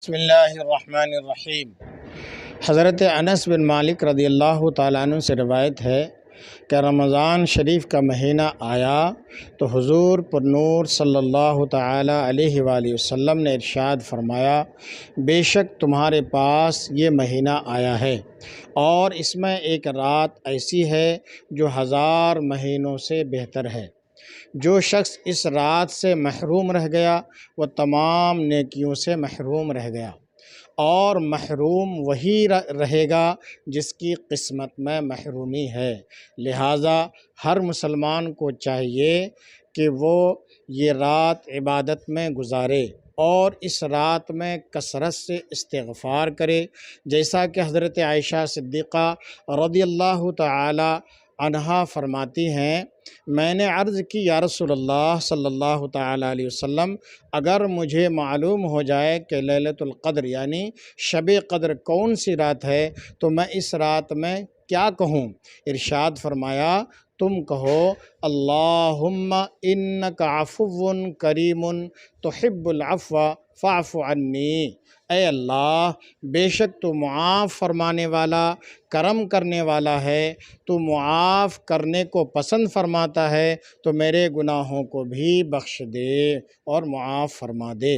بسم اللہ الرحمن الرحیم۔ حضرت انس بن مالک رضی اللہ تعالیٰ عنہ سے روایت ہے کہ رمضان شریف کا مہینہ آیا تو حضور پر نور صلی اللہ تعالیٰ علیہ وآلہ وسلم نے ارشاد فرمایا، بے شک تمہارے پاس یہ مہینہ آیا ہے اور اس میں ایک رات ایسی ہے جو 1000 مہینوں سے بہتر ہے۔ جو شخص اس رات سے محروم رہ گیا وہ تمام نیکیوں سے محروم رہ گیا، اور محروم وہی رہے گا جس کی قسمت میں محرومی ہے۔ لہٰذا ہر مسلمان کو چاہیے کہ وہ یہ رات عبادت میں گزارے اور اس رات میں کثرت سے استغفار کرے، جیسا کہ حضرت عائشہ صدیقہ رضی اللہ تعالی عنہا فرماتی ہیں، میں نے عرض کی یا رسول اللہ صلی اللہ تعالیٰ علیہ وسلم، اگر مجھے معلوم ہو جائے کہ لیلۃ القدر یعنی شب قدر کون سی رات ہے تو میں اس رات میں کیا کہوں؟ ارشاد فرمایا، تم کہو اللہم انک عفو کریم تحب العفو فاعف عنی، اے اللہ بے شک تو معاف فرمانے والا، کرم کرنے والا ہے، تو معاف کرنے کو پسند فرماتا ہے، تو میرے گناہوں کو بھی بخش دے اور معاف فرما دے۔